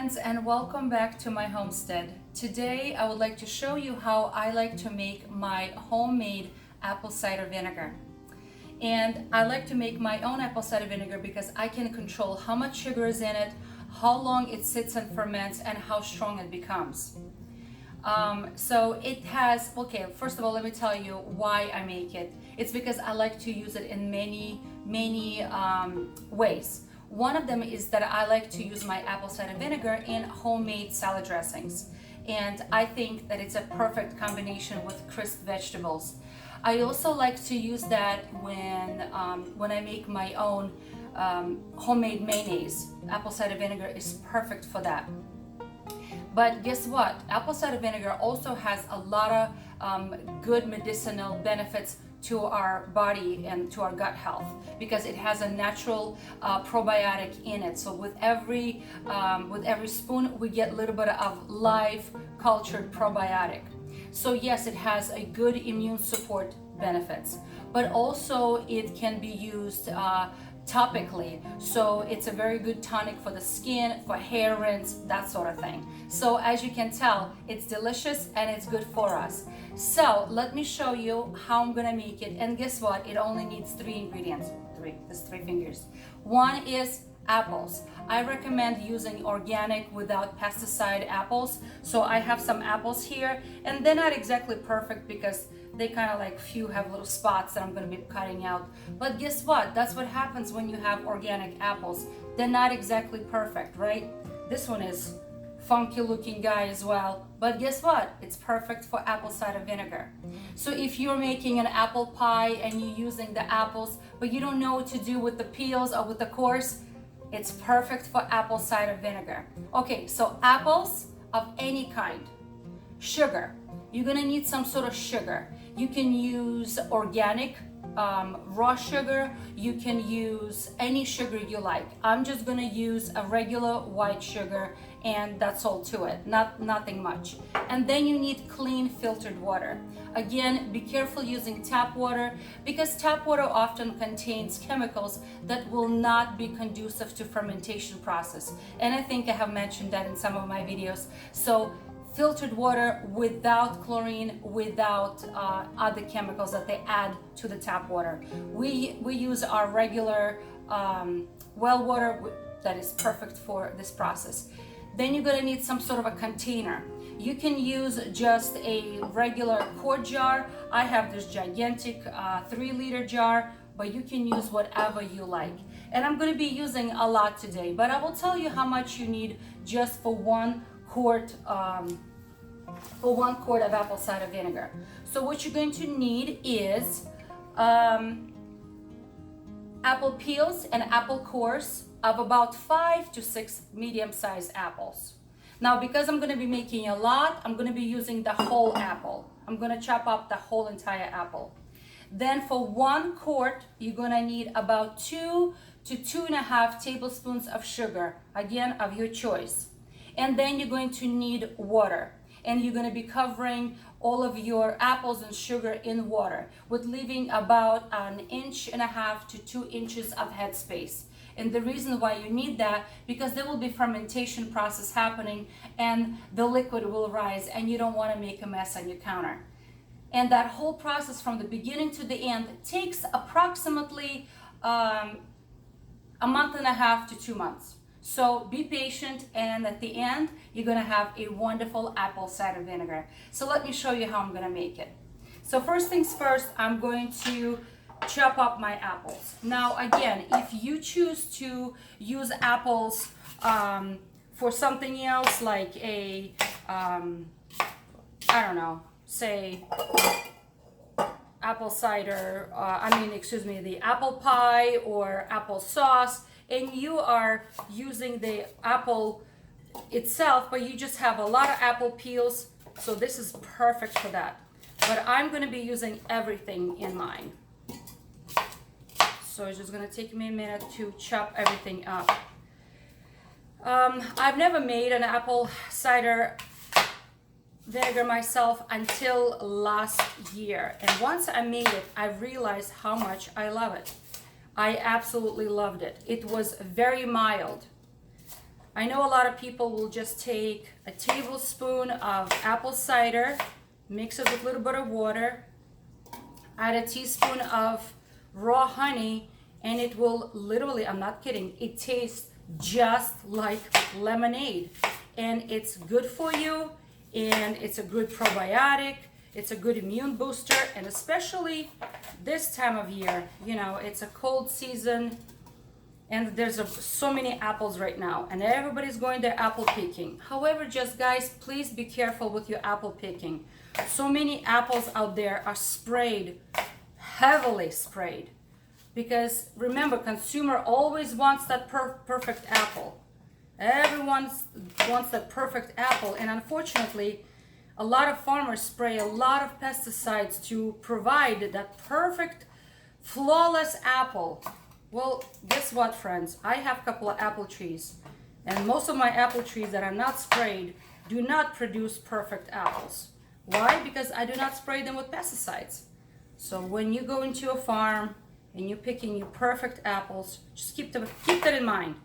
friends, and welcome back to my homestead. Today I would like to show you how I like to make my homemade apple cider vinegar. And I like to make my own apple cider vinegar because I can control how much sugar is in it, how long it sits and ferments, and how strong it becomes. So it has, okay, first of all, let me tell you why I make it. It's because I like to use it in many ways. One of them is that I like to use my apple cider vinegar in homemade salad dressings. And I think that it's a perfect combination with crisp vegetables. I also like to use that when I make my own homemade mayonnaise. Apple cider vinegar is perfect for that. But guess what? Apple cider vinegar also has a lot of good medicinal benefits to our body and to our gut health because it has a natural probiotic in it. So with every spoon, we get a little bit of live cultured probiotic. So yes, it has a good immune support benefits, but also it can be used topically, so it's a very good tonic for the skin, for hair rinse, that sort of thing. So as you can tell, it's delicious and it's good for us. So let me show you how I'm gonna make it, and guess what, it only needs three ingredients. There's three fingers. One is apples. I recommend using organic without pesticide apples. So I have some apples here, and they're not exactly perfect because they kind of like few have little spots that I'm going to be cutting out. But guess what? That's what happens when you have organic apples. They're not exactly perfect, right? This one is funky looking guy as well. But guess what? It's perfect for apple cider vinegar. So if you're making an apple pie and you're using the apples, but you don't know what to do with the peels or with the cores, it's perfect for apple cider vinegar. Okay, so apples of any kind. Sugar. You're gonna need some sort of sugar. You can use organic raw sugar. You can use any sugar you like. I'm just gonna use a regular white sugar, and that's all to it, nothing much. And then you need clean filtered water. Again, be careful using tap water because tap water often contains chemicals that will not be conducive to fermentation process. And I think I have mentioned that in some of my videos. So filtered water without chlorine, without other chemicals that they add to the tap water. We use our regular well water that is perfect for this process. Then you're gonna need some sort of a container. You can use just a regular quart jar. I have this gigantic 3-liter jar, but you can use whatever you like. And I'm gonna be using a lot today, but I will tell you how much you need just for one quart of apple cider vinegar. So what you're going to need is apple peels and apple cores of about 5 to 6 medium-sized apples. Now, because I'm going to be making a lot, I'm going to be using the whole apple. I'm going to chop up the whole entire apple. Then for 1 quart, you're going to need about 2 to 2.5 tablespoons of sugar, again, of your choice. And then you're going to need water. And you're going to be covering all of your apples and sugar in water with leaving about 1.5 inches to 2 inches of headspace. And the reason why you need that, because there will be fermentation process happening and the liquid will rise and you don't want to make a mess on your counter. And that whole process from the beginning to the end takes approximately 1.5 months to 2 months. So be patient, and at the end, you're gonna have a wonderful apple cider vinegar. So let me show you how I'm gonna make it. So first things first, I'm going to chop up my apples. Now again, if you choose to use apples for something else, like a, I don't know, say apple cider, the apple pie or apple sauce, and you are using the apple itself, but you just have a lot of apple peels, so this is perfect for that. But I'm going to be using everything in mine. So it's just going to take me a minute to chop everything up. I've never made an apple cider vinegar myself until last year, and once I made it, I realized how much I love it. I absolutely loved it. It was very mild. I know a lot of people will just take a tablespoon of apple cider, mix it with a little bit of water, add a teaspoon of raw honey, and it will literally, I'm not kidding, it tastes just like lemonade. And it's good for you, and it's a good probiotic, it's a good immune booster, and especially this time of year, you know, it's a cold season, and there's so many apples right now, and everybody's going there apple picking. However, just guys, please be careful with your apple picking. So many apples out there are sprayed, heavily sprayed, because remember, consumer always wants that perfect apple. Everyone wants that perfect apple, and unfortunately, a lot of farmers spray a lot of pesticides to provide that perfect, flawless apple. Well, guess what, friends? I have a couple of apple trees, and most of my apple trees that are not sprayed do not produce perfect apples. Why? Because I do not spray them with pesticides. So when you go into a farm and you're picking your perfect apples, just keep that in mind,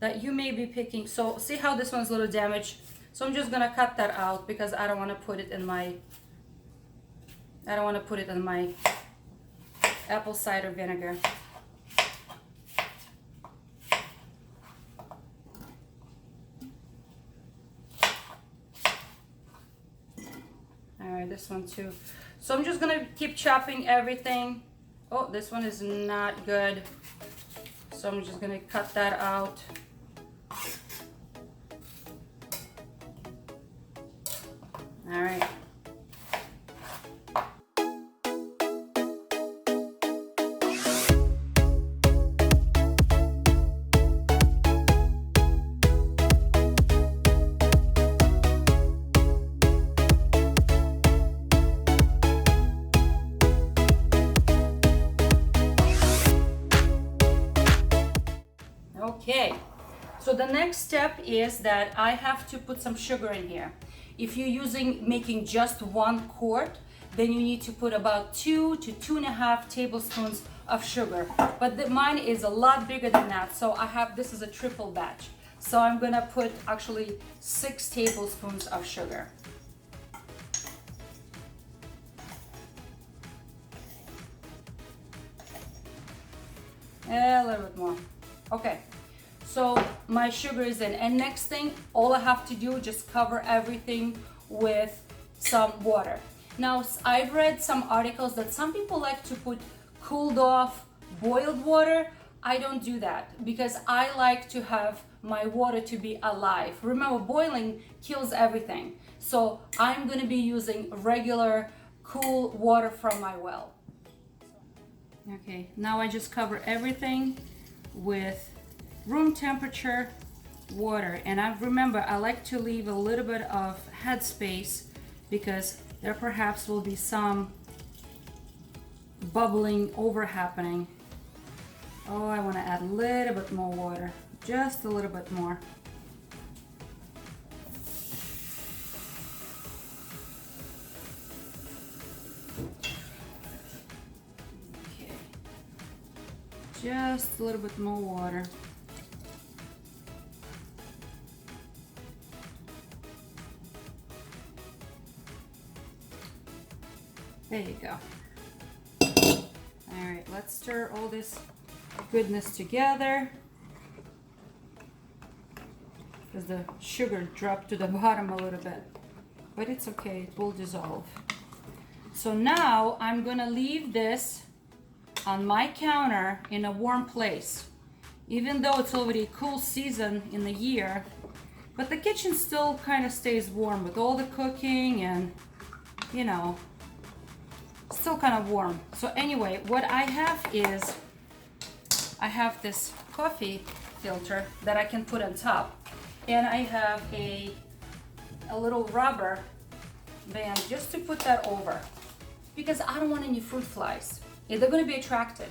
that you may be picking. So see how this one's a little damaged? So I'm just gonna cut that out because I don't want to put it in my apple cider vinegar. All right, this one too. So I'm just gonna keep chopping everything. Oh, this one is not good. So I'm just gonna cut that out. All right. Okay, so the next step is that I have to put some sugar in here. If you're making just 1 quart, then you need to put about 2 to 2.5 tablespoons of sugar. But mine is a lot bigger than that, so this is a triple batch. So I'm gonna put actually 6 tablespoons of sugar. A little bit more. Okay. So my sugar is in, and next thing, all I have to do, just cover everything with some water. Now, I've read some articles that some people like to put cooled off boiled water. I don't do that because I like to have my water to be alive. Remember, boiling kills everything. So I'm gonna be using regular cool water from my well. Okay, now I just cover everything with room temperature water, and remember, I like to leave a little bit of head space because there perhaps will be some bubbling over happening. Oh, I want to add a little bit more water, just a little bit more. Okay, just a little bit more water. There you go. All right, let's stir all this goodness together because the sugar dropped to the bottom a little bit, but it's okay, it will dissolve. So now I'm gonna leave this on my counter in a warm place, even though it's already a cool season in the year, but the kitchen still kind of stays warm with all the cooking and, you know, still kind of warm. So anyway, what I have is I have this coffee filter that I can put on top, and I have a little rubber band just to put that over because I don't want any fruit flies. They're going to be attracted.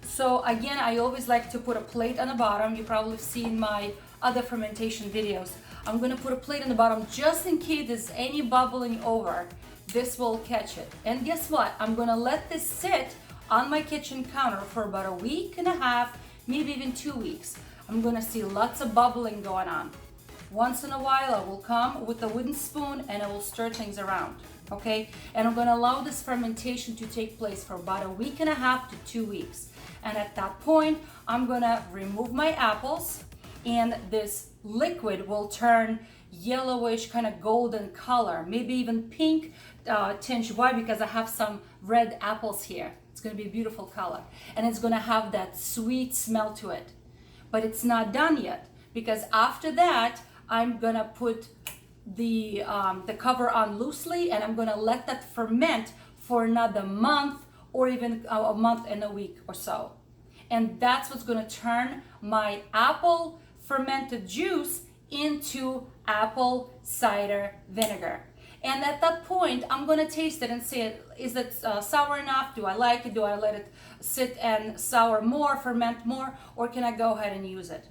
So again, I always like to put a plate on the bottom. You probably seen my other fermentation videos. I'm going to put a plate on the bottom just in case there's any bubbling over. This will catch it. And guess what? I'm gonna let this sit on my kitchen counter for about a week and a half, maybe even 2 weeks. I'm gonna see lots of bubbling going on. once in a while I will come with a wooden spoon and I will stir things around, okay? And I'm gonna allow this fermentation to take place for about a week and a half to 2 weeks. And at that point, I'm gonna remove my apples, and this liquid will turn yellowish, kind of golden color, maybe even pink tinge. Why? Because I have some red apples here. It's gonna be a beautiful color, and it's gonna have that sweet smell to it. But it's not done yet, because after that, I'm gonna put the cover on loosely, and I'm gonna let that ferment for another month, or even a month and a week or so. And that's what's gonna turn my apple fermented juice into apple cider vinegar. And at that point, I'm gonna taste it and say, is it sour enough? Do I like it? Do I let it sit and sour more, ferment more, or can I go ahead and use it?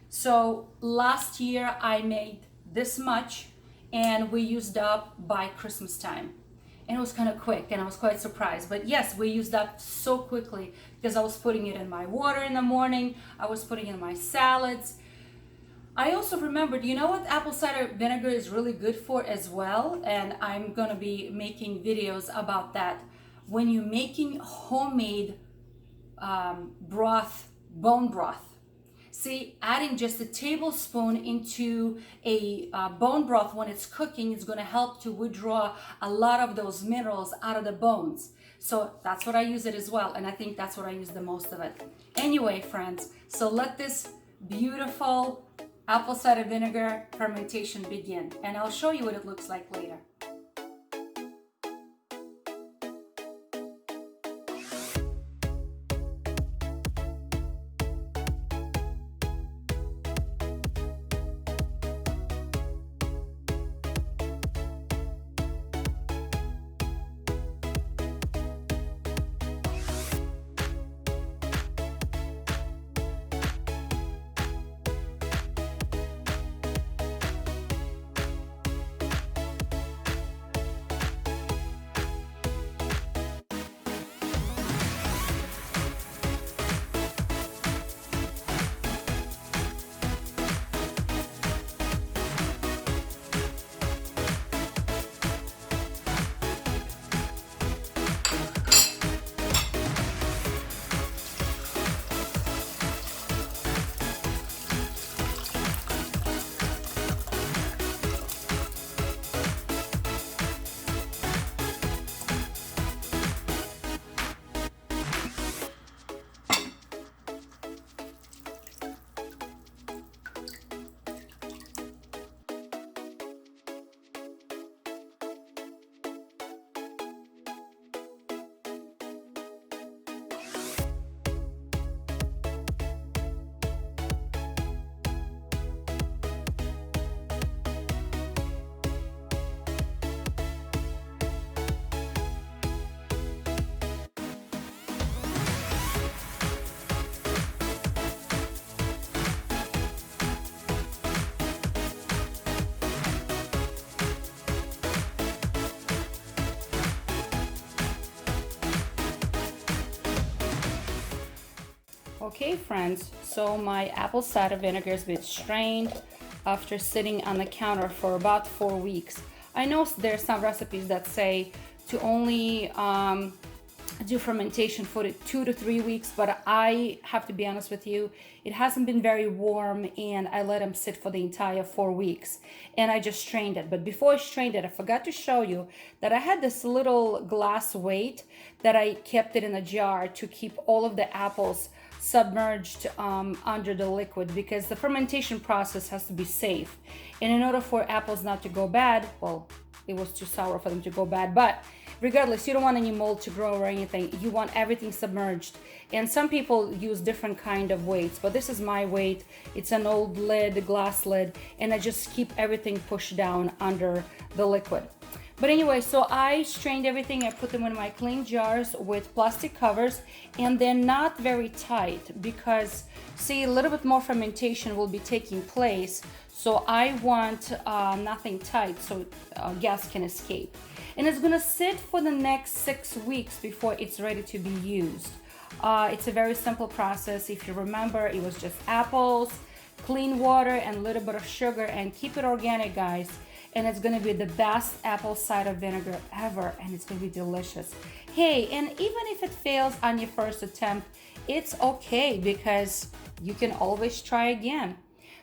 So last year I made this much, and we used up by Christmas time. And it was kind of quick, and I was quite surprised. But yes, we used up so quickly because I was putting it in my water in the morning, I was putting it in my salads. I also remembered, you know what apple cider vinegar is really good for as well, and I'm gonna be making videos about that. When you're making homemade broth, bone broth, see, adding just a tablespoon into a bone broth when it's cooking is gonna help to withdraw a lot of those minerals out of the bones. So that's what I use it as well, and I think that's what I use the most of it. Anyway, friends, so let this beautiful apple cider vinegar fermentation begin, and I'll show you what it looks like later. Okay, friends, so my apple cider vinegar has been strained after sitting on the counter for about 4 weeks. I know there's some recipes that say to only do fermentation for 2 to 3 weeks, but I have to be honest with you, it hasn't been very warm, and I let them sit for the entire 4 weeks, and I just strained it. But before I strained it, I forgot to show you that I had this little glass weight that I kept it in a jar to keep all of the apples submerged under the liquid, because the fermentation process has to be safe, and in order for apples not to go bad, well, it was too sour for them to go bad, but regardless, you don't want any mold to grow or anything. You want everything submerged, and some people use different kind of weights, but this is my weight. It's an old lid, glass lid, and I just keep everything pushed down under the liquid. But anyway, so I strained everything. I put them in my clean jars with plastic covers, and they're not very tight because, see, a little bit more fermentation will be taking place. So I want nothing tight so gas can escape. And it's gonna sit for the next 6 weeks before it's ready to be used. It's a very simple process. If you remember, it was just apples, clean water and a little bit of sugar, and keep it organic, guys. And it's gonna be the best apple cider vinegar ever, and it's gonna be delicious. Hey, and even if it fails on your first attempt, it's okay, because you can always try again.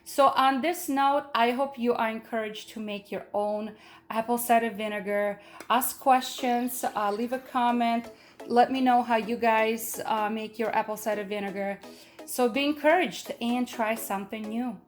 So on this note, I hope you are encouraged to make your own apple cider vinegar. Ask questions, leave a comment. Let me know how you guys make your apple cider vinegar. So be encouraged and try something new.